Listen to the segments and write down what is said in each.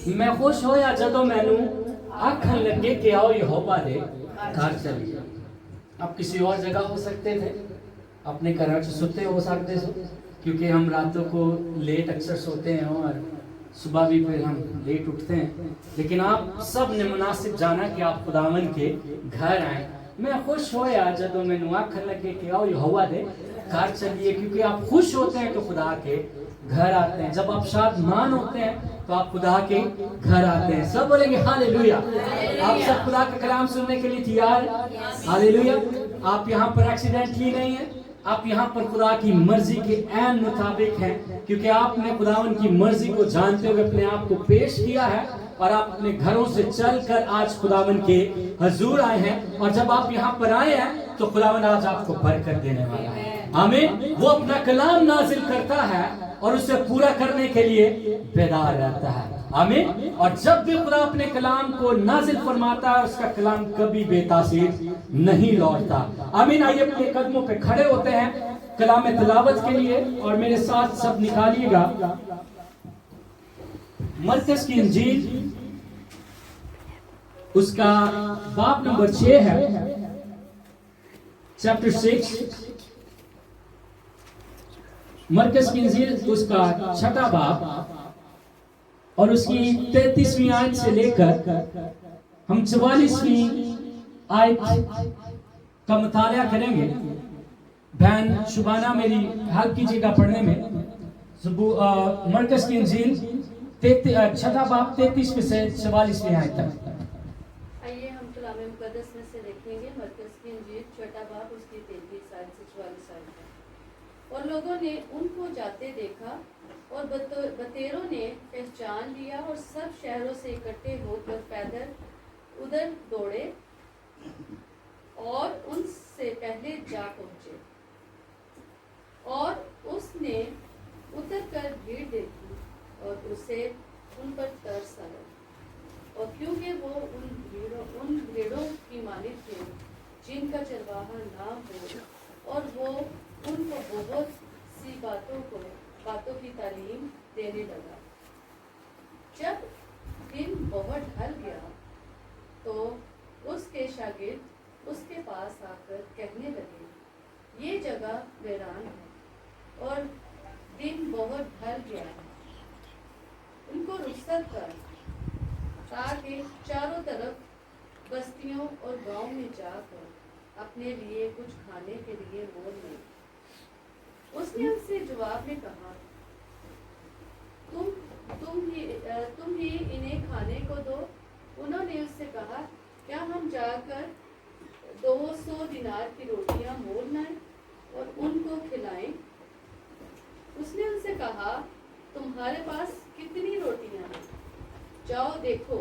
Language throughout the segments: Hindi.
मैं खुश होया जदों मैनू आखन लगे कि आओ यहोवा दे घर चलिए। आप किसी और जगह हो सकते थे, अपने घर से सोते हो सकते थे, क्योंकि हम रातों को लेट अक्सर सोते हैं और सुबह भी फिर हम लेट उठते हैं। लेकिन आप सब ने मुनासिब जाना कि आप खुदावन के घर आए। मैं खुश होया जदों मैनू आखन लगे कि आओ यहोवा दे घर चलिए, क्योंकि आप खुश होते हैं तो खुदा के घर आते हैं। जब आप शादमान होते हैं तो आप खुदा के घर आते हैं। सब बोलेंगे हालेलुया। आप सब खुदा का कलाम सुनने के लिए तैयार हैं? हालेलुया। आप यहाँ पर एक्सीडेंटली नहीं है, आप यहाँ पर खुदा की मर्जी के ऐन मुताबिक हैं, क्योंकि आपने खुदावन की मर्जी को जानते हुए अपने आप को पेश किया है और आप अपने घरों से चलकर आज खुदावन के हजूर आए हैं। और जब आप यहाँ पर आए हैं तो खुदावन आज आपको बरकत देने वाला है। आमीन। वो अपना कलाम नाजिल करता है और उसे पूरा करने के लिए बेदार रहता है। आमीन। और जब भी खुदा अपने कलाम को नाजिल फरमाता है, उसका कलाम कभी बेतासीर नहीं लौटता। आमीन। आइए अपने कदमों पे खड़े होते हैं कलाम तिलावत के लिए और मेरे साथ सब निकालिएगा मरकज की इंजील, उसका बाब नंबर 6 है, चैप्टर 6। मरकज की इंजील उसका 6वां बाब और उसकी 33वीं आयत से लेकर हम 44वीं आयत का मुताला करेंगे। बहन शुबाना मेरी हेल्प कीजिएगा पढ़ने में। मरकज की इंजील 6वां बाब 33 से 44वीं आयत तक। आइए हम कलाम मुकद्दस में से देखेंगे मरकज की इंजील 6वां बाब उसकी 33 आयत से 44 आयत तक। और लोगों ने उनको जाते देखा और बतेरों ने पहचान लिया और सब शहरों से इकट्ठे होकर पैदल उधर दौड़े और उनसे पहले जा पहुंचे। और उसने उतरकर भीड़ देखी और उसे उन पर तरस आया, और क्योंकि वो उन भेड़ों की मालिक थे जिनका चरवाहा ना हो, और वो उनको बहुत सी बातों की तालीम देने लगा। जब दिन बहुत ढल गया तो उसके शागिर्द उसके पास आकर कहने लगे, ये जगह वीरान है और दिन बहुत ढल गया है, उनको रुखसत कर, ताकि चारों तरफ बस्तियों और गांव में जाकर अपने लिए कुछ खाने के लिए मोल लें। उसने उनसे जवाब में कहा, तुम ही इन्हें खाने को दो। उन्होंने उससे कहा, क्या हम जाकर 200 दिनार की रोटियां मोल लाएं और उनको खिलाएं? उसने उनसे कहा, तुम्हारे पास कितनी रोटियां हैं? जाओ देखो।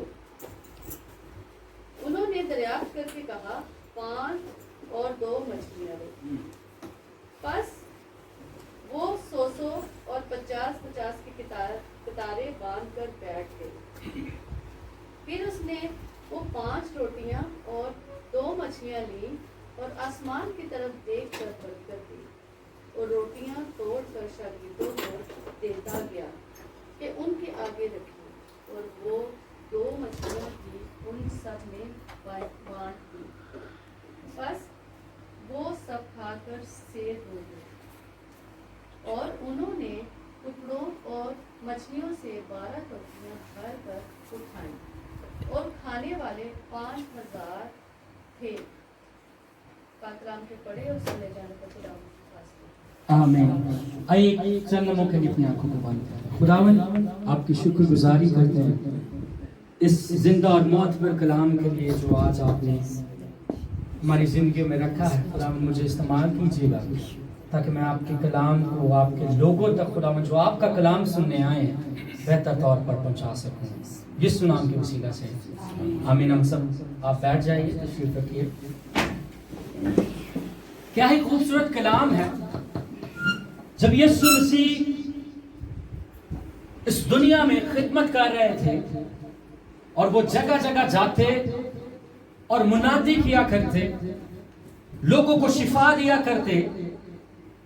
उन्होंने दरियाफ्त करके कहा, 5 और 2 मछलियां लो। बस वो 100 और 50 की कतारें बांध कर बैठ गए। फिर उसने वो 5 रोटियां और 2 मछलियां ली और आसमान की तरफ देख कर बरकत दी और रोटियां तोड़ कर शागिर्दों को देता गया कि उनके आगे रखी, और वो 2 मछलियां भी उन सब में बांट दी। बस वो सब खाकर सेर हो गए, और उन्होंने टुकड़ों और मछलियों से 12 टोकरियां भर कर उठाई, और खाने वाले 5000 थे। कलाम के पढ़े और सुने जाने पर खुदा आमीन। आइए चंद मौके की अपनी आंखों को बंद करें। खुदावन आपकी शुक्रगुजारी करते हैं इस जिंदा और मोअतबर कलाम के लिए जो आज आपने हमारी जिंदगी में रखा है। खुदावन मुझे इस्तेमाल कीजिएगा ताकि मैं आपके कलाम को आपके लोगों तक, खुदावन जो आपका कलाम सुनने आए हैं, बेहतर तौर पर पहुंचा सकूं। यीशु नाम के वसीला से आमीन। हम सब आप बैठ जाइए, तशरीफ रखिए। क्या ही खूबसूरत कलाम है जब यीशु मसीह इस दुनिया में खिदमत कर रहे थे और वो जगह जगह जाते और मुनादी किया करते, लोगों को शिफा दिया करते,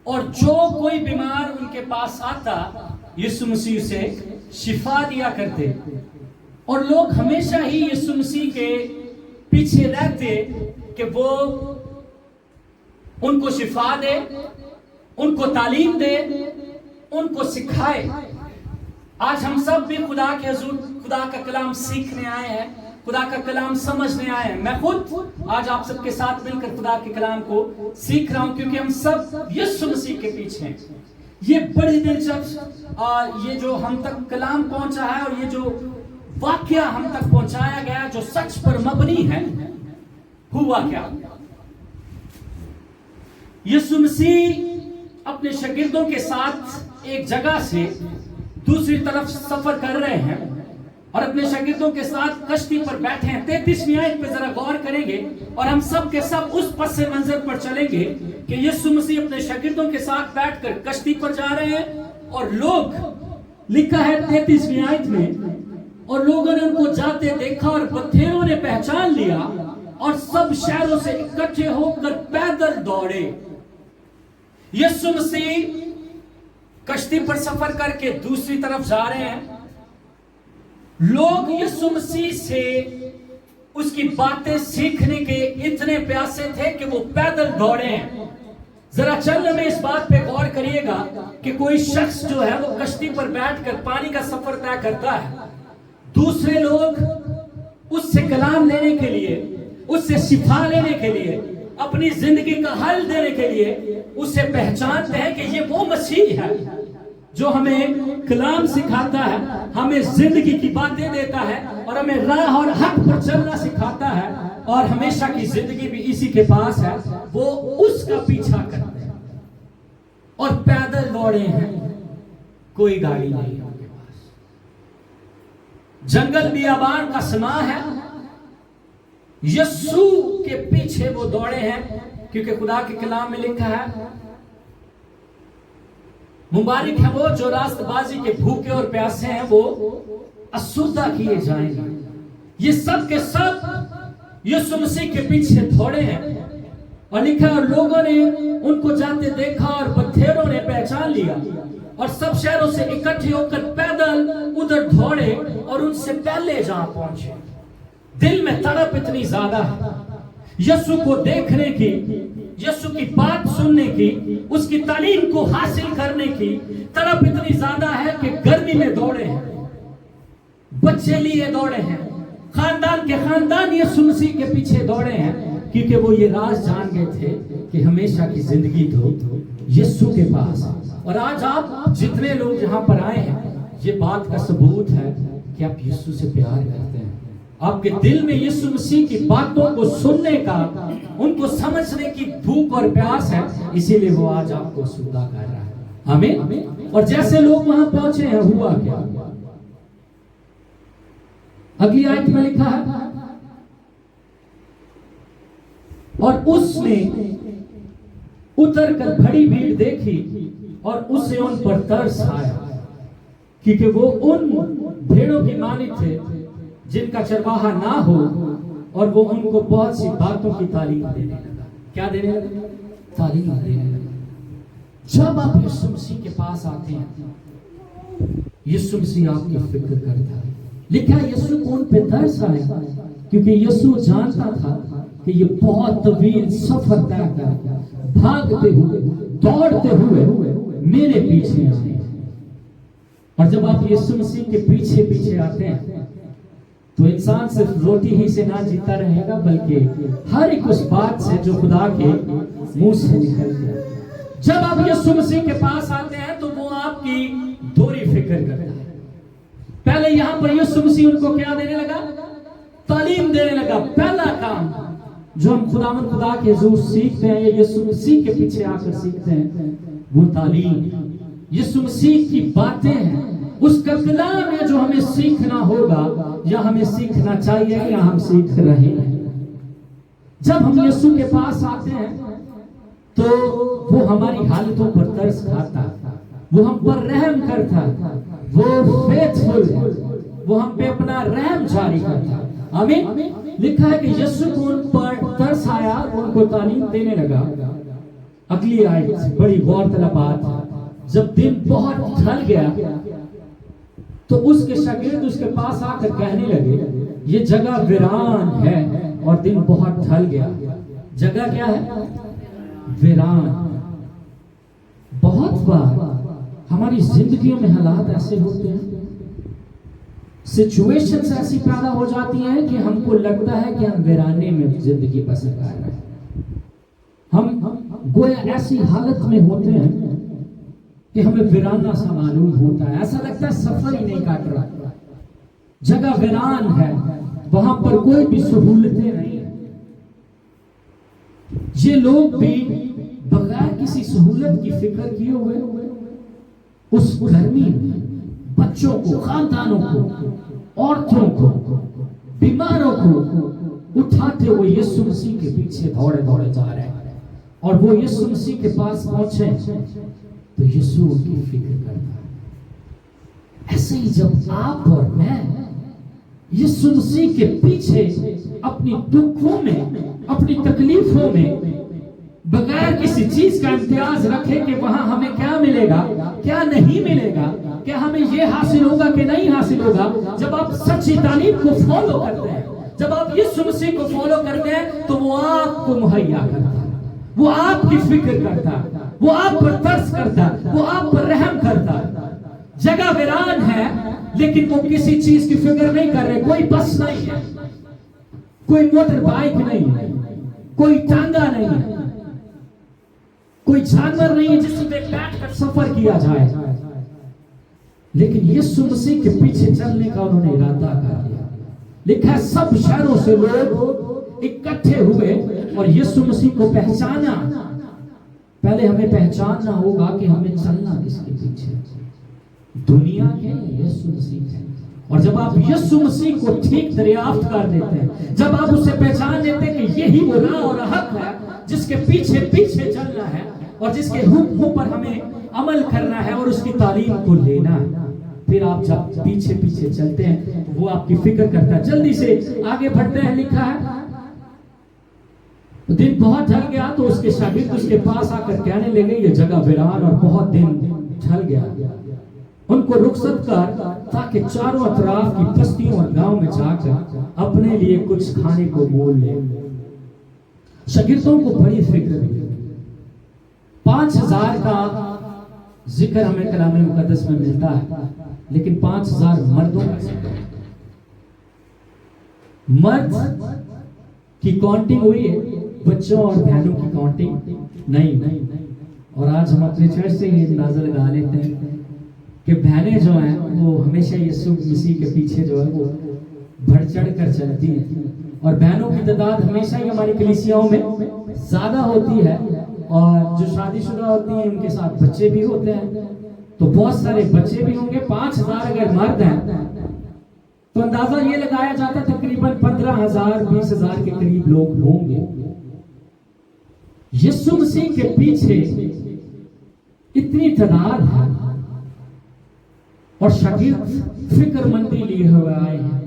और जो कोई बीमार उनके पास आता यीशु मसीह से शिफा दिया करते। और लोग हमेशा ही यीशु मसीह के पीछे रहते कि वो उनको शिफा दे, उनको तालीम दे, उनको सिखाए। आज हम सब भी खुदा के हुजूर खुदा का कलाम सीखने आए हैं, खुदा का कलाम समझने आए हैं। मैं खुद आज आप सबके साथ मिलकर खुदा के कलाम को सीख रहा हूं, क्योंकि हम सब यीशु मसीह के पीछे हैं। ये बड़ी दिलचस्प ये जो हम तक कलाम पहुंचा है और ये जो वाक्य हम तक पहुंचाया गया जो सच पर मबनी है, हुआ क्या? यीशु मसीह अपने शागिर्दों के साथ एक जगह से दूसरी तरफ सफर कर रहे हैं और अपने शागिर्दों के साथ कश्ती पर बैठे हैं। 33वीं आयत पे जरा गौर करेंगे और हम सब के सब उस पस मंजर पर चलेंगे कि यीशु मसीह अपने शागिर्दों के साथ बैठकर कश्ती पर जा रहे हैं और लोग, लिखा है 33वीं आयत में, और लोगों ने उनको जाते देखा और बथेरों ने पहचान लिया और सब शहरों से इकट्ठे होकर पैदल दौड़े। यीशु मसीह कश्ती पर सफर करके दूसरी तरफ जा रहे हैं। लोग यीशु मसीह से उसकी बातें सीखने के इतने प्यासे थे कि वो पैदल दौड़े हैं। जरा चलने में इस बात पे गौर करिएगा कि कोई शख्स जो है वो कश्ती पर बैठकर पानी का सफर तय करता है, दूसरे लोग उससे कलाम लेने के लिए, उससे शिफा लेने के लिए, अपनी जिंदगी का हल देने के लिए उसे पहचानते हैं कि ये वो मसीह है जो हमें कलाम सिखाता है, हमें जिंदगी की बातें देता है और हमें राह और हक पर चलना सिखाता है और हमेशा की जिंदगी भी इसी के पास है। वो उसका पीछा करते हैं और पैदल दौड़े हैं, कोई गाड़ी नहीं है उनके पास। जंगल बियाबान का समा है, यीशु के पीछे वो दौड़े हैं, क्योंकि खुदा के कलाम में लिखा है, मुबारक है वो जो रास्तबाजी के भूखे और प्यासे हैं, वो असुद्धा किए जाएंगे। ये सब के सब यीशु मसीह के पीछे दौड़े हैं और लिखा, और लोगों ने उनको जाते देखा और बथेरों ने पहचान लिया और सब शहरों से इकट्ठे होकर पैदल उधर दौड़े और उनसे पहले जहां पहुंचे। दिल में तड़प इतनी ज्यादा है यीशु को देखने की, यीशु की बात सुनने की, उसकी तालीम को हासिल करने की तड़प इतनी ज्यादा है कि गर्मी में दौड़े हैं, बच्चे लिए दौड़े हैं, खानदान के खानदान यीशु मसीह के पीछे दौड़े हैं, क्योंकि वो ये राज जान गए थे कि हमेशा की जिंदगी तो यीशु के पास। और आज आप जितने लोग यहाँ पर आए हैं, ये बात का सबूत है कि आप यीशु से प्यार करते हैं। आपके दिल में यीशु मसीह की बातों को सुनने का, उनको समझने की भूख और प्यास है, इसीलिए वो आज आपको सुधा कर रहा है। आमीन। और जैसे लोग वहां पहुंचे हैं, हुआ क्या? अगली आयत में लिखा है, और उसने उतरकर बड़ी भीड़ देखी और उसे उन पर तरस आया, क्योंकि वो उन भेड़ों की मालिक थे जिनका चरवाहा ना हो, और वो उनको बहुत सी बातों की तालीम देने लगा। क्या देने लगा? तालीम देने लगा। जब आप यीशु मसीह के पास आते हैं, यीशु मसीह आपकी फिक्र करता है। लिखा यीशु को उन पे तरस आया, क्योंकि यीशु जानता था कि ये बहुत तवील सफर तय कर भागते हुए, दौड़ते हुए मेरे पीछे आए। और जब आप यीशु मसीह के पीछे पीछे आते हैं तो इंसान सिर्फ रोटी ही से ना जीता रहेगा, बल्कि हर एक उस बात से जो खुदा के मुंह से निकलती है। जब आप यीशु मसीह के पास आते हैं तो वो आपकी दोहरी फिक्र करता है। पहले यहां पर यीशु मसीह उनको क्या देने लगा? तालीम देने लगा। पहला काम जो हम खुदा के हुजूर सीखते हैं, ये यीशु मसीह के पीछे आकर सीखते हैं, वो तालीम यीशु मसीह की बातें हैं, उसका कलाम है जो हमें सीखना होगा, या हमें सीखना चाहिए, या हम सीख रहे हैं। जब हम यीशु के पास आते हैं तो वो हमारी हालतों पर तरस खाता, वो हम पर रहम करता, वो फेथफुल है, वो हम पे अपना रहम जारी करता। आमीन। लिखा है कि यीशु को उन पर तरस आया, उनको तालीम देने लगा। अगली आयत बड़ी गौरतलब बात है, जब दिन बहुत ढल गया तो उसके शागिर्द उसके पास आकर कहने लगे, ये जगह वीरान है और दिन बहुत ढल गया। जगह क्या है? वीरान। बहुत बार हमारी जिंदगियों में हालात ऐसे होते हैं, सिचुएशंस ऐसी पैदा हो जाती हैं कि हमको लगता है कि हम वीराने में जिंदगी बसर कर रहे हैं। हम गोया ऐसी हालत में होते हैं कि हमें वीराना सा मालूम होता है, ऐसा लगता है सफर ही नहीं काट रहा। जगह वीरान है, वहां पर कोई भी सहूलतें नहीं है। ये लोग भी बगैर किसी सहूलत की फिक्र किए हुए उस गर्मी में बच्चों को, खानदानों को, औरतों को, बीमारों को उठाते हुए यीशु मसीह के पीछे दौड़े दौड़े जा रहे हैं। और वो यीशु मसीह के पास पहुंचे तो यीशु उनकी फिक्र करता है। ऐसे ही जब आप और मैं यीशु मसीह के पीछे अपनी दुखों में, अपनी तकलीफों में बगैर किसी चीज का इम्तियाज रखे कि वहां हमें क्या मिलेगा, क्या नहीं मिलेगा, क्या हमें ये हासिल होगा कि नहीं हासिल होगा, जब आप सच्ची तालीम को फॉलो करते हैं, जब आप यीशु मसीह को फॉलो करते हैं, तो वो आपको मुहैया करता है, वो आपकी फिक्र करता है, वो आप पर तरस करता है, वो आप पर रहम करता है। जगह वीरान है, लेकिन वो किसी चीज की फिक्र नहीं कर रहे। कोई बस नहीं है, कोई मोटर बाइक नहीं है, कोई टांगा नहीं है, कोई जानवर नहीं है जिससे बैठकर सफर किया जाए। लेकिन यीशु मसीह के पीछे चलने का उन्होंने इरादा कर लिया। लिखा है सब शहरों से लोग इकट्ठे हुए और यीशु मसीह को पहचाना। पहले हमें पहचानना होगा कि हमें चलना किसके पीछे, दुनिया के, यीशु मसीह के। और जब आप यीशु मसीह को ठीक दरियाफ्त कर देते हैं, जब आप उसे पहचान लेते हैं कि यही वो राह और हक है जिसके पीछे पीछे चलना है और जिसके हुक्म पर हमें अमल करना है और उसकी तालीम को लेना है, फिर आप जब पीछे पीछे चलते हैं तो वो आपकी फिक्र करता है। जल्दी से आगे बढ़ते हैं। लिखा है दिन बहुत ढल गया तो उसके शागिर्द उसके पास आकर कहने लगे, ये जगह वीरान और बहुत दिन ढल गया, उनको रुखसत कर ताकि चारों तरफ की बस्तियों और गांव में जाकर अपने लिए कुछ खाने को मोल ले। शागिर्दों को बड़ी फिक्र हुई। 5000 का जिक्र हमें कलाम मुकद्दस में मिलता है, लेकिन 5000 मर्दों का जिक्र, मर्द की काउंटिंग हुई है, बच्चों और बहनों की काउंटिंग नहीं। और आज हम अपने चर्च से ये अंदाजा लगा लेते हैं कि बहनें जो हैं वो हमेशा यीशु मसीह के पीछे जो है वो बढ़ चढ़ कर चलती हैं, और बहनों की तादाद हमेशा ही हमारी कलीसियाओं में ज्यादा होती है। और जो शादीशुदा होती हैं उनके साथ बच्चे भी होते हैं, तो बहुत सारे बच्चे भी होंगे। 5000 अगर मर्द हैं तो अंदाजा ये लगाया जाता है तकरीबन 15,000 20,000 के करीब लोग होंगे। यीशु मसीह के पीछे इतनी तादाद है और शागिर्द फिक्रमंदी लिए हुए आए हैं।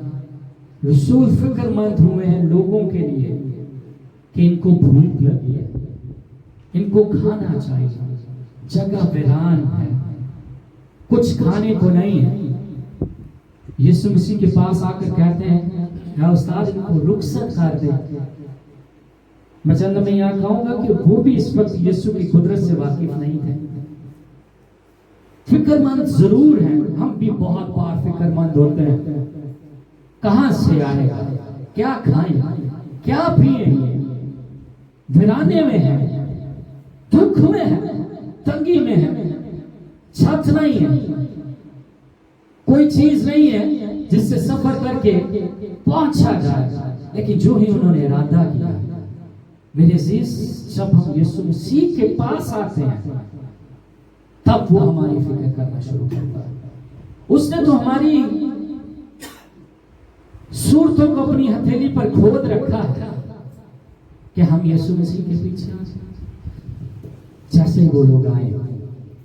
रसूल फिक्रमंद हुए हैं लोगों के लिए कि इनको भूख लगी है, इनको खाना चाहिए। जगह वीरान है, कुछ खाने को नहीं है। यीशु मसीह के पास आकर कहते हैं, या उस्ताद इनको रुखसत कर दे। मैं चंद में यहाँ कहूंगा कि वो भी इस वक्त यीशु की कुदरत से वाकिफ नहीं थे। फिक्रमंद जरूर हैं, हम भी बहुत बार फिक्रमंद होते हैं। कहां से आएगा, क्या खाएं, क्या पिएंगे, वीराने में है, दुख में है, तंगी में है, छत नहीं है, कोई चीज नहीं है जिससे सफर करके पहुंचा जाए। लेकिन जो ही उन्होंने इरादा किया, मेरे अजीज, जब हम यीशु मसीह के पास आते हैं तब वो हमारी फिक्र करना शुरू करता है। उसने तो हमारी सूरतों को अपनी हथेली पर खोद रखा है कि हम यीशु मसीह के पीछे आ जाए। जैसे वो लोग आए,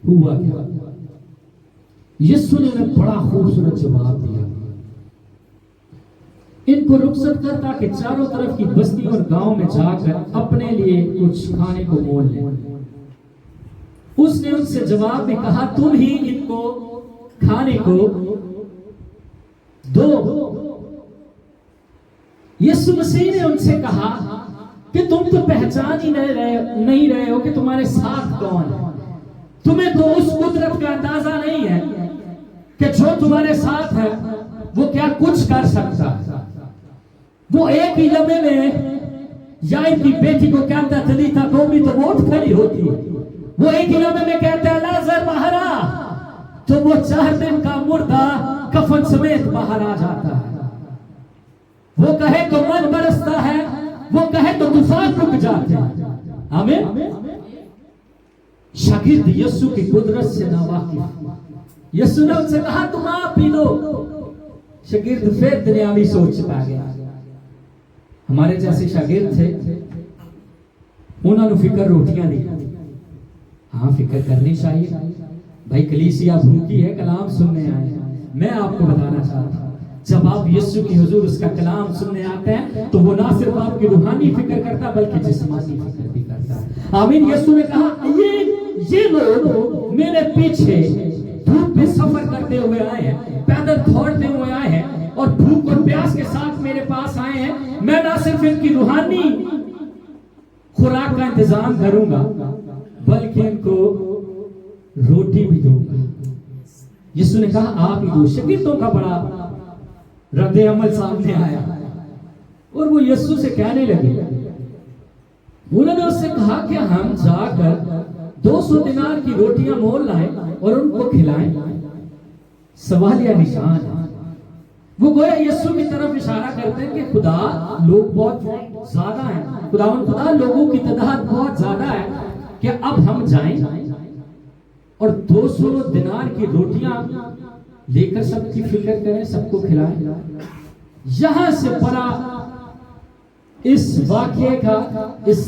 हुआ क्या? यीशु ने उन्हें बड़ा खूबसूरत जवाब दिया। इनको रुखसत कर ताकि चारों तरफ की बस्ती और गांव में जाकर अपने लिए कुछ खाने को मोल लें। उसने उनसे जवाब में कहा, तुम ही इनको खाने को 2, यीशु मसीह ने उनसे कहा कि तुम तो पहचान ही नहीं रहे हो कि तुम्हारे साथ कौन है। तुम्हें तो उस कुदरत का अंदाजा नहीं है कि जो तुम्हारे साथ है वो क्या कुछ कर सकता है। वो एक ही लम्हे में याईर की बेटी को कहता है तलीता कूमी, तो वो उठ खड़ी होती है। वो एक ही लम्हे में कहता है लाजर बाहर आ, तो वो 4 दिन का मुर्दा कफन समेत बाहर आ जाता है। वो कहे तो मन बरसता है, वो कहे तो तूफान रुक जाते हैं। आमीन। शागिर्द यीशु की कुदरत से नावाकिफ। यीशु ने उनसे कहा तुम आप पी लो। शागिर्द फिर दुनियावी सोच पा गया। हमारे जैसे शागिर्द थे, उन्होंने फिक्र रोटियां दी। हाँ, फिक्र करनी चाहिए भाई। कलीसिया भूखी है, कलाम सुनने आए हैं। मैं आपको बताना चाहता हूं, जब आप यीशु की हुजूर उसका कलाम सुनने आते हैं तो वो ना सिर्फ आपकी रूहानी फिक्र करता बल्कि जिस्मानी फिक्र भी करता है। आमीन। यीशु ने कहा ये लोग मेरे पीछे धूप में सफर करते हुए आए हैं, पैदल दौड़ते हुए आए हैं और भूख और प्यास के साथ मेरे पास आए हैं। मैं ना सिर्फ इनकी रूहानी खुराक का इंतजाम करूंगा बल्कि इनको रोटी भी दूंगा। यीशु ने कहा आप ही दो। शागिर्दों का बड़ा रद्द अमल सामने आया और वो यीशु से कहने लगे, उन्होंने उससे कहा कि हम जाकर 200 दिनार की रोटियां मोल लाएं और उनको खिलाएं। सवाल या निशान है। वो गोया यीशु की तरफ इशारा करते हैं कि खुदा लोग बहुत ज्यादा हैं, खुदा लोगों की तादाद बहुत ज्यादा है कि अब हम जाएं और 200 दिनार की रोटियां लेकर सबकी फिक्र करें, सबको खिलाएं। यहां से बड़ा इस वाक्य का, इस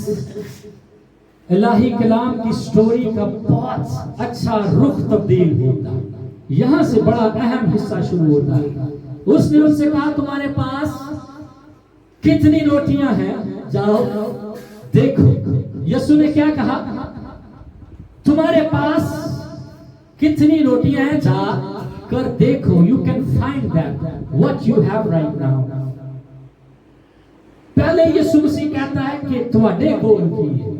इलाही कलाम की स्टोरी का बहुत अच्छा रुख तब्दील होता है। यहां से बड़ा अहम हिस्सा शुरू होता है। उसने उनसे कहा तुम्हारे पास कितनी रोटियां हैं, जाओ देखो। यीशु ने क्या कहा? तुम्हारे पास कितनी रोटियां हैं, जा कर देखो। You can find that what you have right now. पहले यीशु मसीह कहता है कि तुम्हारे कोल की है,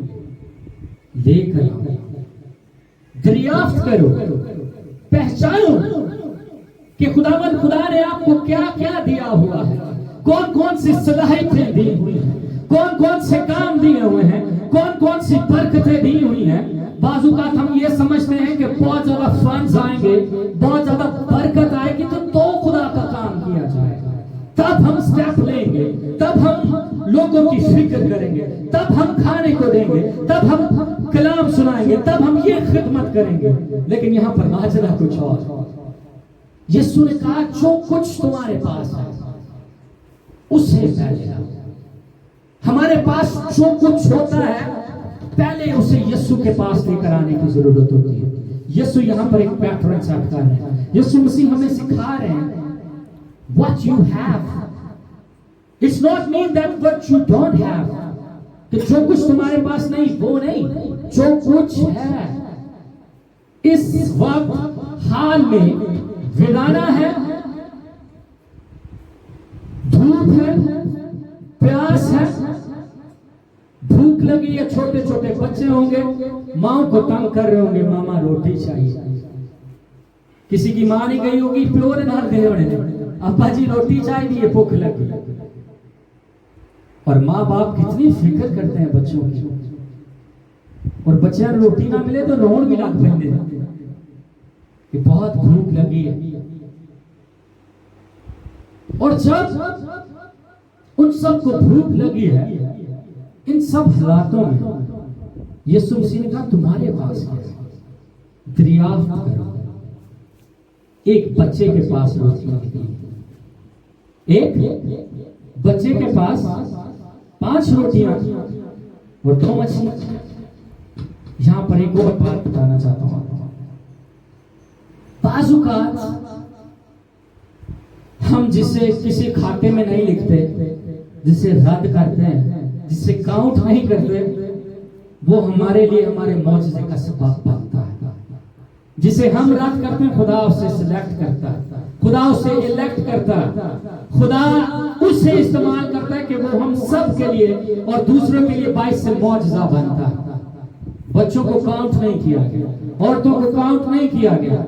लेकर आओ, दरियाफ्त करो, पहचानो कि खुदा ने आपको क्या क्या दिया हुआ है, कौन कौन सी सलाहियतें दी हुई हैं, कौन कौन से काम दिए हुए हैं, कौन कौन सी बरकतें दी हुई हैं। बाज़-औक़ात हम ये समझते हैं कि बहुत ज्यादा फंड्स आएंगे, बहुत ज्यादा बरकत आएगी तो खुदा का काम किया जाएगा, तब हम स्टेप लेंगे, तब हम लोगों की फिक्र करेंगे, तब हम खाने को देंगे, तब हम कलाम सुनाएंगे, तब हम ये खिदमत करेंगे। लेकिन यहाँ पर माजरा कुछ और। यीशु ने कहा जो कुछ तुम्हारे पास है उसे पहले लो। हमारे पास जो कुछ होता है पहले उसे यीशु के पास लेकर आने की जरूरत होती है। यीशु यहाँ पर एक पैटर्न सेट कर रहे हैं। यीशु मसीह हमें सिखा रहे हैं what you have. It's not mean that what you don't have. कि जो कुछ तुम्हारे पास नहीं वो नहीं, जो कुछ है इस वक्त हाल में वीराना है, धूप है, प्यास है, भूख लगी है, छोटे छोटे बच्चे होंगे माँ को तंग कर रहे होंगे, मामा रोटी चाहिए। किसी की माँ नहीं गई होगी प्योर नहर गए होने, अब्बा जी रोटी चाहिए, भूख लगी। और माँ बाप कितनी फिक्र करते हैं बच्चों की, और बच्चे रोटी ना मिले तो रोन भी लग पैंदे कि बहुत भूख लगी है। और जब उन सबको भूख लगी है, इन सब हालातों में यीशु मसीह ने कहा तुम्हारे पास दरियाफ्त करो। एक बच्चे के पास रोटियां थी, एक बच्चे के पास 5 रोटियां और 2 मछलियां। यहां पर एक और बात बताना चाहता हूं। बाज़-औक़ात हम जिसे किसी खाते में नहीं लिखते, जिसे रद्द करते हैं, जिसे काउंट नहीं करते, वो हमारे लिए हमारे मौजज़े का सबब बनता है। जिसे हम रद्द करते हैं खुदा उसे सिलेक्ट करता है, खुदा उसे इलेक्ट करता है, खुदा उसे इस्तेमाल करता है कि वो हम सब के लिए और दूसरों के लिए बाइस से मौजज़ा बनता है। बच्चों को काउंट नहीं किया गया, औरतों को काउंट नहीं किया गया,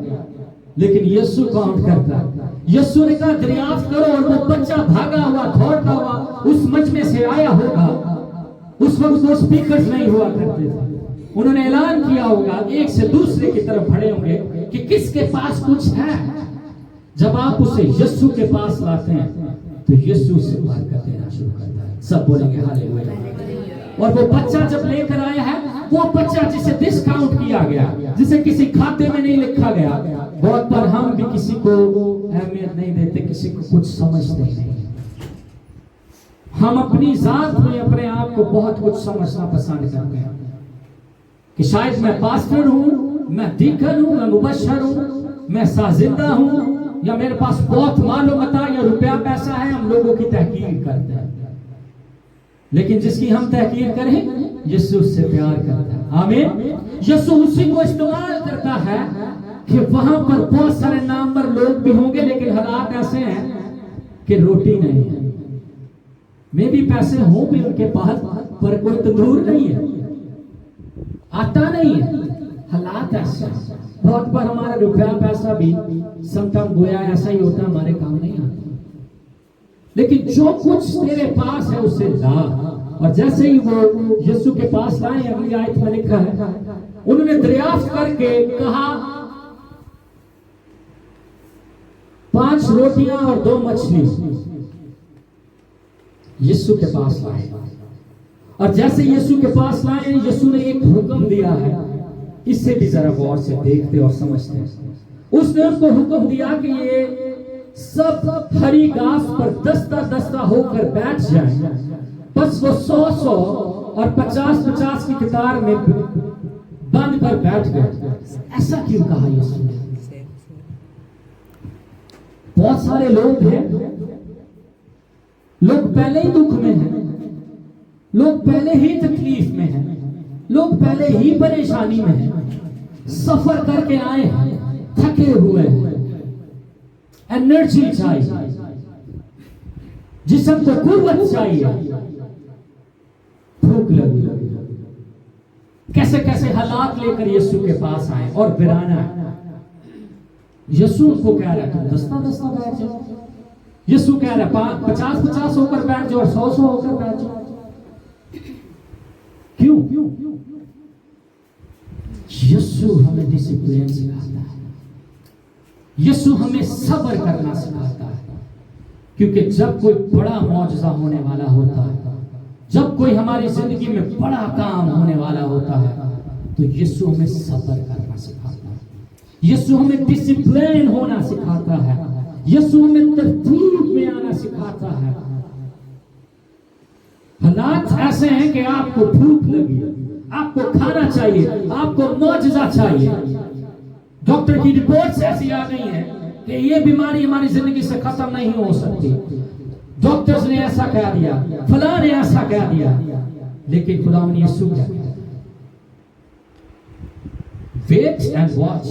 लेकिन यीशु काउंट करता है। यीशु ने कहा दरियाफ्त करो, और वो बच्चा भागा हुआ दौड़ता हुआ उस मंच में से आया होगा। उस वक्त वो स्पीकर्स नहीं हुआ करते थे, उन्होंने ऐलान किया होगा, एक से दूसरे की तरफ खड़े होंगे कि किसके पास कुछ है। जब आप उसे यीशु के पास लाते हैं तो यीशु उससे बरकत देना शुरू करता है। सब बोलेंगे हालेलुया। और वो बच्चा जब लेकर आया है, वो बच्चा जिसे डिस्काउंट किया गया, जिसे किसी खाते में नहीं लिखा गया। बहुत बार हम भी किसी को अहमियत नहीं देते, किसी को कुछ समझते नहीं। हम अपनी जात में अपने आप को बहुत कुछ समझना पसंद करते हैं कि शायद मैं पास्टर हूं, मैं डीकन हूं, मैं मुबशर हूं, मैं साजिंदा हूं, या मेरे पास बहुत मालूमात या रुपया पैसा है। हम लोगों की तहकीर करते हैं, लेकिन जिसकी हम तहकीर करें, यीशु उससे प्यार करता है। आमीन। यीशु उसी को इस्तेमाल करता है कि वहां पर बहुत सारे नामवर लोग भी होंगे, लेकिन हालात ऐसे हैं कि रोटी नहीं है। में भी पैसे हों भी उनके पास, पर कोई तंदूर नहीं है, आता नहीं है। हालात ऐसे हैं। बहुत बार हमारा रुपया पैसा भी समटाइम गोया ऐसा ही होता है, हमारे काम नहीं आता। लेकिन जो कुछ तेरे पास है उसे ला। और जैसे ही वो यीशु के पास लाए, अगली आयत में लिखा है, उन्होंने दरियाफ्त करके कहा 5 रोटियां और 2 मछली यीशु के पास लाए। और जैसे यीशु के पास लाए, यीशु ने एक हुक्म दिया है। इससे भी जरा गौर से देखते और समझते हैं। उसने उनको हुक्म दिया कि ये सब हरी घास पर दस्ता दस्ता होकर बैठ जाएं। बस वो 100-100 और 50-50 की कतार में बंद कर बैठ गए। ऐसा क्यों कहा यीशु ने? बहुत सारे लोग हैं, लोग पहले ही दुख में हैं, लोग पहले ही तकलीफ में हैं, लोग पहले ही परेशानी में हैं, सफर करके आए हैं, थके हुए हैं, एनर्जी चाहिए, जिस्म को कुव्वत चाहिए, भूख लगी। कैसे कैसे हालात लेकर यीशु के पास आए और बिराना है। यीशु उनको कह रहा है दस्ता दस्ता बैठ जाओ। यीशु कह रहा है 50-50 होकर बैठ जाओ और 100-100 होकर बैठ जाओ। क्यों? यीशु हमें डिसिप्लिन सिखाता है, यीशु हमें सब्र करना सिखाता है। क्योंकि जब कोई बड़ा मौजज़ा होने वाला होता है, जब कोई हमारी जिंदगी में बड़ा काम होने वाला होता है, तो यीशु हमें सब्र करना सिखाता है, यीशु हमें डिसिप्लिन होना सिखाता है, यीशु हमें तरतीब में आना सिखाता है। हालात ऐसे हैं कि आपको भूख लगी, आपको खाना चाहिए, आपको मौजज़ा चाहिए। डॉक्टर की रिपोर्ट्स ऐसी आ गई है कि ये बीमारी हमारी जिंदगी से खत्म नहीं हो सकती। डॉक्टर्स ने ऐसा कह दिया, फलां ने ऐसा कह दिया, लेकिन खुदा ने यीशु क्या कहा? Wait and watch.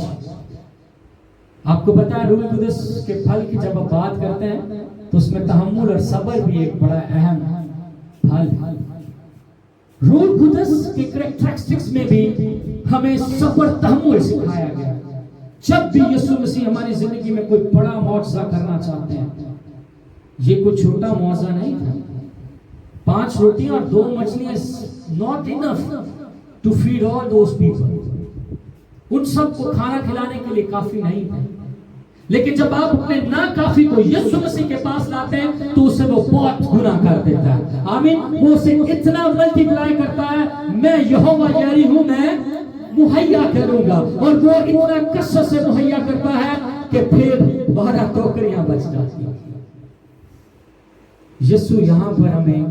आपको पता है रूह कुदस के फल की जब आप बात करते हैं तो उसमें तहम्मुल और सब्र भी एक बड़ा अहम फल है। रूह कुदस के कैरेक्टरिस्टिक्स में भी हमें सब्र तहम्मुल सिखाया गया। जब भी यीशु मसीह हमारी जिंदगी में कोई बड़ा मौजज़ा करना चाहते हैं, ये कोई छोटा मौजज़ा नहीं था। 5 रोटियां और 2 मछलियां not enough to feed all those people. उन सबको खाना खिलाने के लिए काफी नहीं था। लेकिन जब आप अपने ना काफी को यीशु मसीह के पास लाते हैं तो उसे वो बहुत गुना कर देता है। आमीन। वो उसे इतना मल्टीप्लाई करता है, मैं यहोवा यारी हूं, मैं मुहैया करूंगा। और वो इतना कसरत से मुहैया करता है कि फिर 12 टोकरियां बच जाती हैं। यीशु यहां पर हमें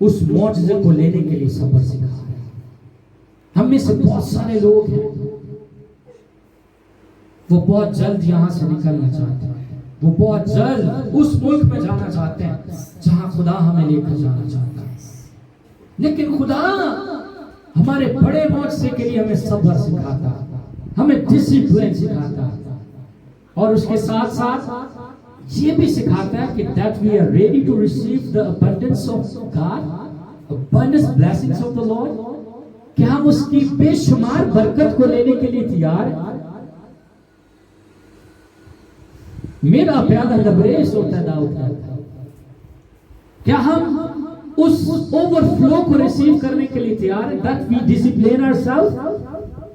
उस मौजज़े को लेने के लिए सब्र सिखा रहा है। हम में से बहुत सारे लोग हैं, वो बहुत जल्द यहां से निकलना चाहते हैं, वो बहुत जल्द उस मुल्क में जाना चाहते हैं जहां खुदा हमें लेकर जाना चाहता है। लेकिन खुदा हमारे बड़े मौजज़े के लिए हमें सब्र सिखाता है, हमें डिसिप्लिन सिखाता है। और उसके साथ साथ ये भी सिखाता है कि that we are ready to receive the abundance of God, abundance blessings of the Lord, कि हम उसकी बेशुमार बरकत को लेने के लिए तैयार हैं। मेरा प्यादा लबरेज होता है दाऊद का, क्या हम उस ओवरफ्लो को रिसीव करने के लिए तैयार हैं? दैट वी डिसिप्लिन आवरसेल्फ,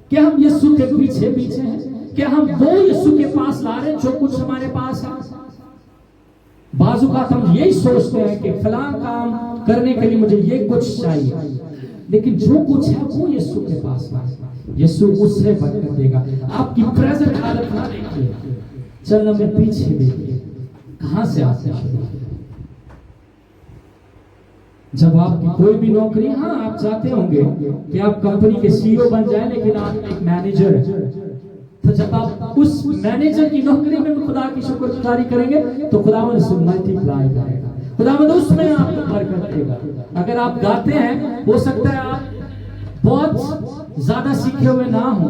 क्या हम यीशु के पीछे पीछे हैं? क्या हम वो यीशु के पास ला रहे हैं जो कुछ हमारे पास है? बाजू का हम यही सोचते हैं कि फलां काम करने के लिए मुझे ये कुछ चाहिए, लेकिन जो कुछ है वो यीशु के पास ला, यीशु उससे बरकत देगा। आपकी प्रेजेंट हालत ना देखिए, चलना में पीछे देखिए कहां से आते हैं। जब आपकी कोई भी नौकरी, हाँ आप चाहते होंगे कि आप कंपनी के सीईओ बन जाए, लेकिन आप एक मैनेजर हैं, तो जब आप उस मैनेजर की नौकरी में खुदा की शुक्रगुजारी करेंगे तो खुदावंद उसे मल्टीप्लाई करेगा, खुदावंद उसमें आपको बरकत देगा। अगर आप गाते हैं, हो सकता है आप बहुत ज्यादा सीखे हुए ना हो,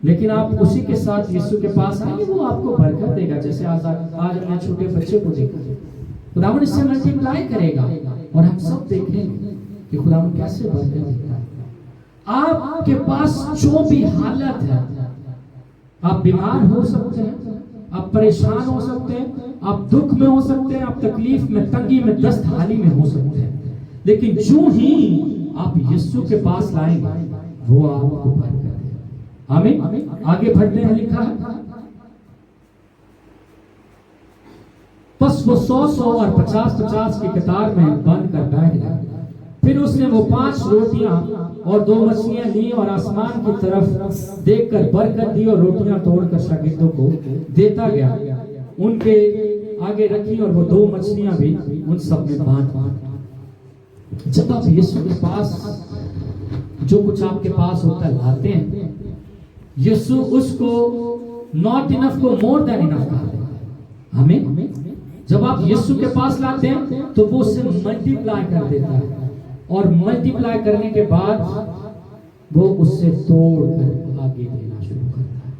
लेकिन आप उसी के साथ यीशु के पास आएंगे, वो आपको बरकत देगा। जैसे आज हमने छोटे बच्चे को देखा, खुदावंद इससे मल्टीप्लाई करेगा और हम सब देखेंगे कि खुदावंद कैसे बरकत देता है। आपके पास जो भी हालत है, आप बीमार हो सकते हैं, आप परेशान हो सकते हैं, आप दुख में हो सकते हैं, आप तकलीफ में, तंगी में, दस्त हाली में हो सकते हैं, लेकिन जो ही आप यीशु के पास लाएंगे वो आपको बरकत देगा। आमीन। आगे बढ़ते हैं, लिखा है बस वो 100 और 50 की कतार में बंद कर बैठ गया। फिर उसने वो 5 रोटियां और 2 मछलियां ली और आसमान की तरफ देखकर बरकत दी और रोटियां तोड़कर शागिर्दों को देता गया, उनके आगे रखी और वो 2 मछलियां भी उन सब में बांट। जब आप यीशु के पास जो कुछ आपके पास होता है लाते हैं, यीशु उसको नॉट इनफ को मोर देन इनफ कहते हैं। हमें जब आप यीशु के पास लाते हैं तो वो उसे मल्टीप्लाई कर देता है, और मल्टीप्लाई करने के बाद वो उससे तोड़ कर आगे देना शुरू करता है।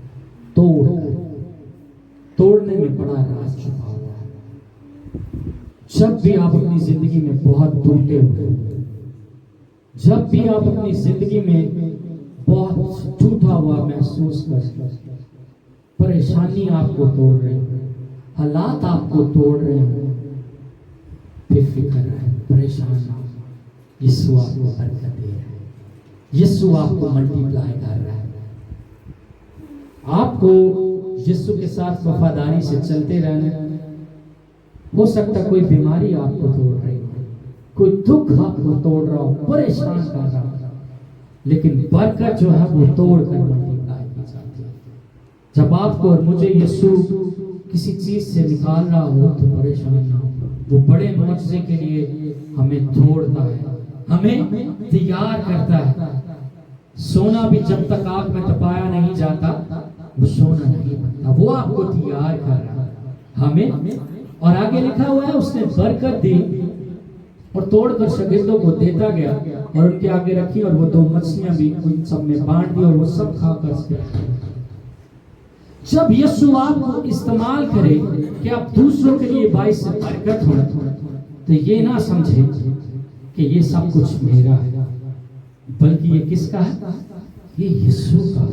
तोड़ने में बड़ा राज छुपा हुआ है। जब भी आप अपनी जिंदगी में बहुत टूटे हुए, जब भी आप अपनी जिंदगी में बहुत टूटा हुआ महसूस कर, परेशानी आपको तोड़ रही है, हालात आपको तोड़ रहे हैं, बेफिक्र है, परेशान है, यीशु आपको बरकत दे रहा है, यीशु आपको मल्टीप्लाई कर रहा है। आपको यीशु के साथ वफादारी से चलते रहना। हो सकता कोई बीमारी आपको तोड़ रही हो, कोई दुख आपको तोड़ रहा हो, परेशान कर रहा हो, लेकिन बरकत जो है वो तोड़ कर मल्टीप्लाई की जाती है। जब आपको और मुझे यीशु किसी चीज से निकाल रहा हो तो परेशान ना हो, वो बड़े मुआवजे के लिए हमें तोड़ता है, हमें तैयार करता है। सोना भी जब तक आग में तपाया नहीं जाता वो सोना नहीं बनता, वो आपको तैयार कर रहा है हमें। और आगे लिखा हुआ है उसने बरकत दी और तोड़कर शागिर्दों को देता गया और उनके आगे रखी, और वो 2 मछलियां भी उन सब में बांट दी और वो सब खाकर। जब यीशु आपको इस्तेमाल करे कि आप दूसरों के लिए बाइस से बरकत हो, तो ये ना समझे कि ये सब कुछ मेरा है, बल्कि ये किसका है? ये यीशु का।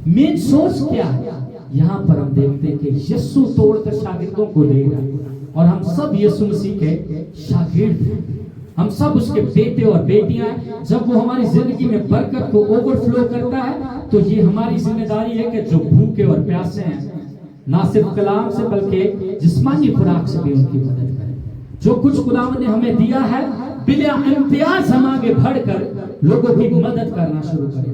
मेन सोर्स क्या है? यहाँ पर हम देखते हैं कि यीशु तोड़कर शागिर्दों को दे रहा है, और हम सब यीशु मसीह के शागिर्द हैं, हम सब उसके बेटे और बेटियां हैं। जब वो हमारी जिंदगी में बरकत को ओवरफ्लो करता है तो ये हमारी जिम्मेदारी है कि जो भूखे और प्यासे हैं, ना सिर्फ कलाम से बल्कि जिस्मानी खुराक से भी उनकी मदद करें। जो कुछ खुदावंद ने हमें दिया है, बिला इम्तियाज हम आगे बढ़कर लोगों की मदद करना शुरू करें,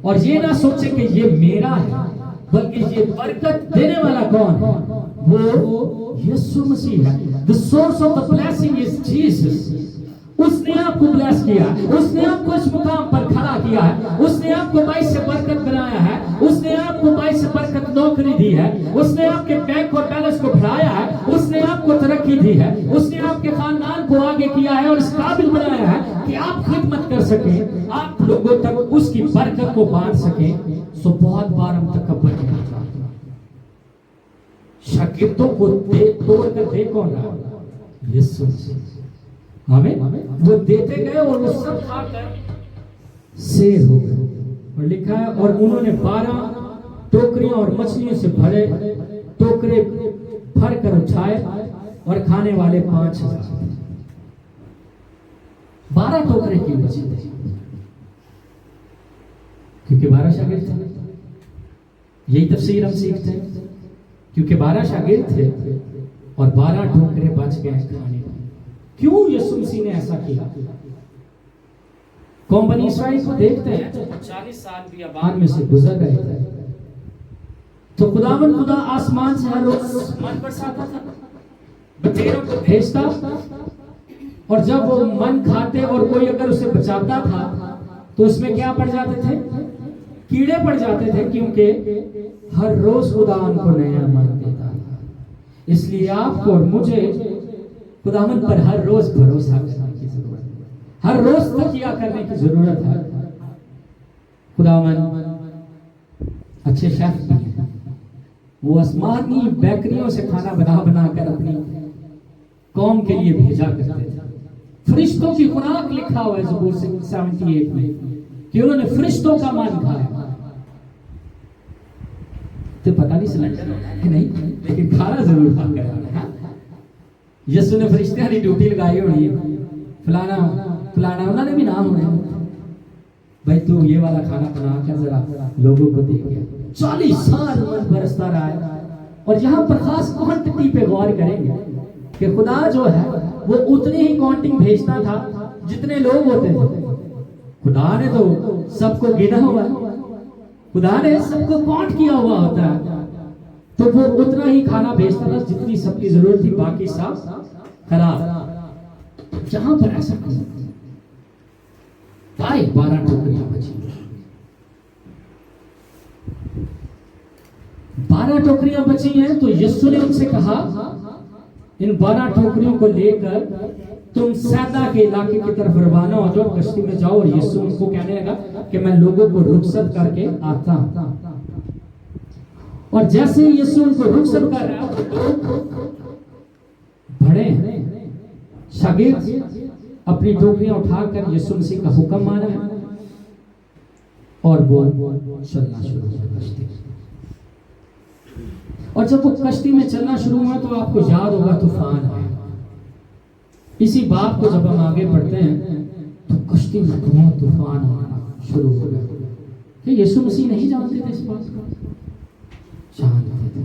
और ये ना सोचे कि ये मेरा है, बल्कि ये बरकत देने वाला कौन है? वो यीशु मसीह है। The source of the blessing is Jesus. उसने आपको ब्लेस किया, उसने आपको इस मुकाम पर खड़ा किया है, उसने आपको 22 से बरकत बनाया है, उसने आपको 22 से बरकत नौकरी दी है, उसने आपके बैंक और बैलेंस को बढ़ाया है, उसने आपको तरक्की दी है, उसने आपके खानदान को आगे किया है और इस काबिल बनाया है कि आप खिदमत कर सकें, आप लोगों तक उसकी बरकत को बांट सकें। सो बहुत बार हम तकब्बुर करते हैं, शागिर्दों को तोड़ कर दे कौन रहा? यीशु मसीह। हमें वो देते गए और वो सब खाकर शेर हो गए। और लिखा है और उन्होंने 12 टोकरियां और मछलियों से भरे टोकरे भर कर उठाए और खाने वाले 5,000। 12 टोकरे क्यों बचे थे? क्योंकि 12 शागिर्द थे। यही तफसीर हम सीखते हैं, क्योंकि 12 शागिर्द थे और 12 टोकरे बच गए खाने को। क्यों यीशु मसीह ने ऐसा किया? कौम बनी इस्राइल को देखते हैं तो 40 साल बियाबान में से गुजर रहे थे, तो खुदावन खुदा आसमान से हर रोज मन बरसाता था, बटेरों को भेजता, और जब वो मन खाते और कोई अगर उसे बचाता था तो उसमें क्या पड़ जाते थे? कीड़े पड़ जाते थे, क्योंकि हर रोज खुदा उनको नया मन देता था। इसलिए आपको और मुझे खुदावन पर हर रोज भरोसा करने की जरूरत है, हर रोज तकिया करने की जरूरत है। खुदावन अच्छे शेफ भी हैं, वो आसमानी बेकरियों से खाना बना बना कर अपनी कौम के लिए भेजा करते थे। फरिश्तों की खुराक लिखा हुआ है ज़बूर 78 में कि उन्होंने फरिश्तों का मान खाया। तो पता नहीं सिलेंडर कि नहीं, लेकिन खाना जरूर खा कर यीशु ने फरिश्तों की ड्यूटी लगाई होनी है, फलाना फलाना उन्होंने भी नाम होने भाई तू ये वाला खाना बना कर जरा लोगों को दे गया। 40 साल मन बरसता रहा है। और यहाँ पर खास क्वांटिटी पे गौर करेंगे कि खुदा जो है वो उतनी ही काउंटिंग भेजता था जितने लोग होते थे। खुदा ने तो सबको गिना हुआ है, खुदा ने सबको काउंट किया हुआ होता है, तो वो उतना ही खाना भेजता था जितनी सबकी जरूरत थी, बाकी सब खराब। जहां पर ऐसा भाई 12 टोकरियां बची, 12 टोकरियां बची हैं, तो यीशु ने उनसे कहा इन 12 टोकरियों को लेकर तुम सैदा के इलाके की तरफ रवाना हो जाओ, कश्ती में जाओ। और यीशु उनको कहने लगा कि मैं लोगों को रुखसत करके आता हूं। और जैसे यीशु उनको रुखसत कर रहा है, बड़े शागिर्द अपनी टोकरियां उठाकर यीशु मसीह का हुक्म माना है और वो चलना शुरू हुआ कश्ती। और जब वो कश्ती में चलना शुरू हुआ तो आपको याद होगा तूफान आया। इसी बात को जब हम आगे पढ़ते हैं तो कश्ती में बहुत तूफान आना शुरू हो गया। कि यीशु मसीह नहीं जानते थे इस बात को? जानते थे।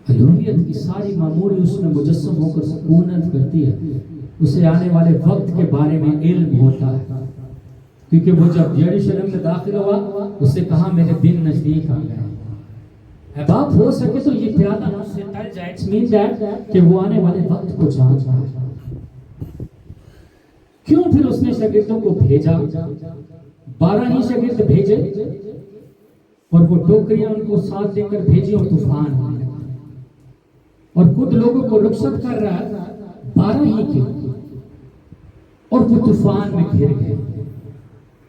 अलूहियत की सारी मामूरी उसमें मुजस्सम होकर सुकूनत करती है। उसे आने वाले वक्त के बारे में इल्म होता है, क्योंकि वो जब यरूशलेम में दाखिल हुआ उससे कहा मेरे दिन नजदीक आ गए। बाप हो सके तो ये प्यादा उससे टल जाए, इट्स मीन दैट कि वो आने वाले वक्त को जानता है। क्यों फिर उसने शागिर्दों को भेजा? 12 ही शागिर्द भेजे और वो टोकरियां उनको साथ देकर भेजी और तूफान आने लगा। और खुद लोगों को रुखसत कर रहा है, 12 ही क्यों, और वो तूफान में घिर गए।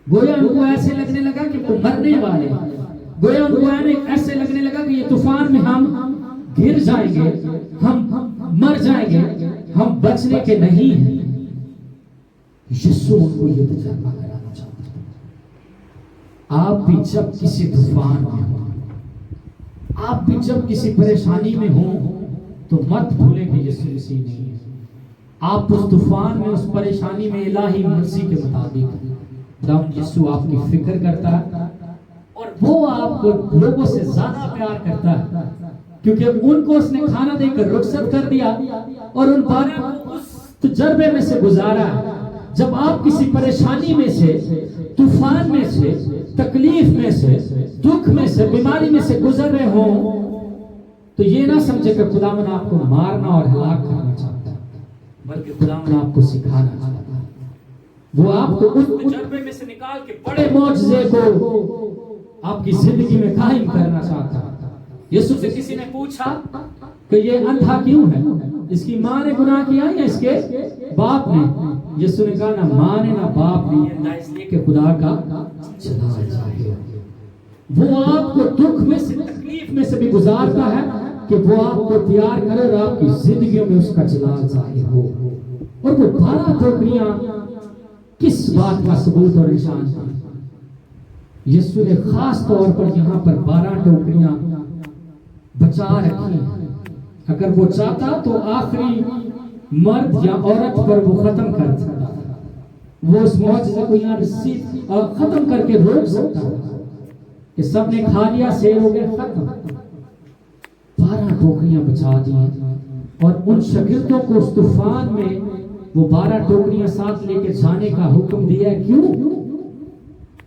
गोया उनको ऐसे लगने लगा कि वो मरने वाले, गोया उनको ऐसे लगने लगा कि ये तूफान में हम गिर जाएंगे, हम मर जाएंगे, हम बचने के नहीं हैं। यीशु उनको ये तजर्बा कराना चाहता है। आप भी जब किसी तूफान में हो, आप भी जब किसी परेशानी में हो, तो मत भूलें कि यीशु मसीह नहीं है। आप उस तूफान में, उस परेशानी में इलाही मर्जी के मुताबिक यीशु आपकी फिक्र करता है और वो आपको लोगों से ज्यादा प्यार करता है, क्योंकि उनको उसने खाना देकर रुखसत कर दिया और उन 12 को उस तजर्बे में से गुजारा है। जब आप किसी परेशानी में से, तूफान में से, तकलीफ में से, दुख में से, बीमारी में से गुजर रहे हो, तो ये ना समझे कि खुदावन आपको मारना और हलाक करना चाहता है, बल्कि खुदावन आपको सिखाना चाहता है। वो आपको उस तजर्बे में से निकाल के बड़े मौजज़े को आपकी जिंदगी में कायम करना चाहता है। यीशु से किसी ने पूछा कि ये अंधा क्यों है, इसकी माँ ने गुनाह किया या इसके बाप ने? यीशु ने कहा ना माँ ने ना बाप ने, अंधा इसलिए कि खुदा का चला जाए। वो आपको दुख में से, तकलीफ में से भी गुजारता है कि वो आपको तैयार करे और आपकी जिंदगी में उसका जलाल जाहिर हो। और वो 12 टोकरियां किस बात का सबूत और निशान थी? यीशु ने खास तौर पर यहाँ पर 12 टोकरियां बचा रखी। अगर वो चाहता तो आखिरी मर्द या औरत पर वो खत्म कर सकता था। वो उस मौजूद को यहाँ खत्म करके रोक सकता था कि सबने खा लिया, शेर हो गया, खत्म। 12 टोकरियां बचा दी और उन शागिर्दों को उस तूफान में वो 12 टोकरियां साथ लेके जाने का हुक्म दिया है। क्यों?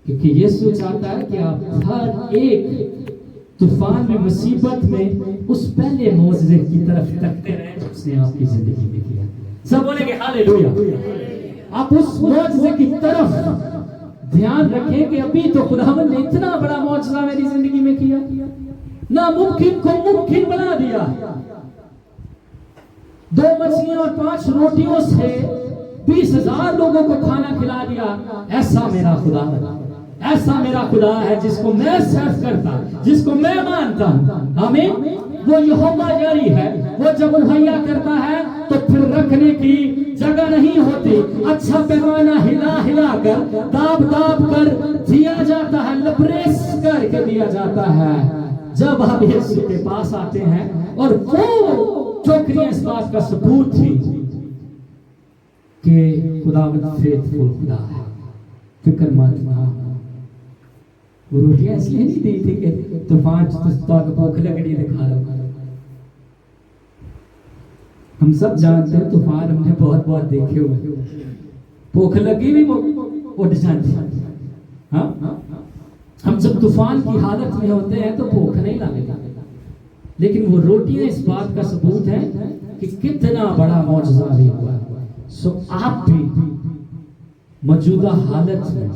क्योंकि यीशु चाहता है कि आप हर एक तूफान में, मुसीबत में उस पहले मौजूद की तरफ तकते रहे जो उसने आपकी जिंदगी में किया। सब बोलेंगे हालेलुया। आप उस मौजूद की तरफ ध्यान रखें कि अभी तो खुदावंद ने इतना बड़ा मौजूदा मेरी जिंदगी में किया, नामुमकिन को मुमकिन बना दिया। 2 मछलियां और 5 रोटियों से 20,000 लोगों को खाना खिला दिया। ऐसा मेरा खुदा है, ऐसा मेरा खुदा है जिसको मैं सर्व करता, जिसको मैं मानता हूं। आमीन। वो यहोवा जारी है। वो जब मुहैया करता है तो फिर रखने की जगह नहीं होती। अच्छा पैमाना हिला हिला कर, दाब दाब कर दिया जाता है, लबरेस करके दिया जाता है। जब हम यीशु के पास आते हैं, और वो टोकरियां इस बात का सबूत थी कि खुदावंद फेथफुल खुदा है, फिक्र मत ना। वो रोटियां इसलिए नहीं दी थी कि तूफान भूख लगड़ी दिखा लो। हम सब जानते हैं तूफान हमने बहुत बहुत देखे हुए, भूख लगी भी उठ जाती। हाँ, हम जब तूफान की हालत में होते हैं तो भूख नहीं लगेगा, लेकिन वो रोटियां इस बात का सबूत है कि कितना बड़ा मौजूदा भी हुआ। सो आप भी मौजूदा हालत में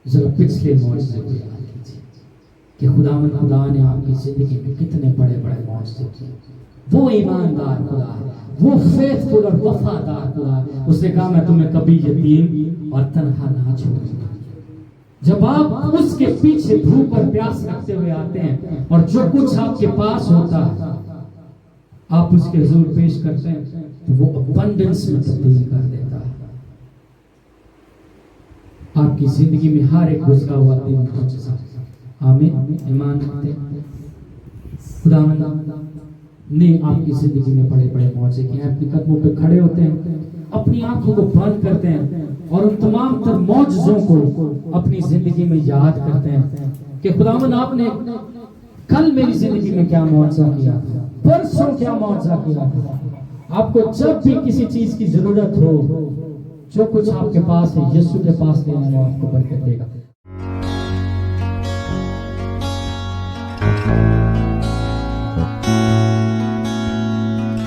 जरा पिछले मौजूदे को याद कीजिए कि खुदा ने आपकी जिंदगी में कितने बड़े बड़े मौजूदे किए। वो ईमानदार खुदा है, वो फेथफुल और वफादार खुदा है। उसने कहा मैं तुम्हें कभी यतीम और तन्हा ना छोड़ूंगा। जब आप उसके पीछे भूख और प्यास रखते हुए आते हैं और जो कुछ आपके पास होता है आप उसके हुजूर पेश करते हैं, तो वो अबंडेंस में तब्दील कर देता है। आपकी जिंदगी में हर एक गुजरा हुआ दिन मौजूदा। आमीन। ईमान रखते हैं। खुदावंद ने आपकी जिंदगी में बड़े बड़े मौजे किए। अपने कदमों पे खड़े होते हैं, अपनी आंखों को बंद करते हैं और उन तमाम तर मौजज़ों को अपनी जिंदगी में याद करते हैं कि खुदावंद आपने कल मेरी जिंदगी में क्या मौजज़ा किया, परसों क्या मौजज़ा किया। आपको जब भी किसी चीज की जरूरत हो, जो कुछ आपके पास है यीशु के पास ले आना, आपको बरकत देगा।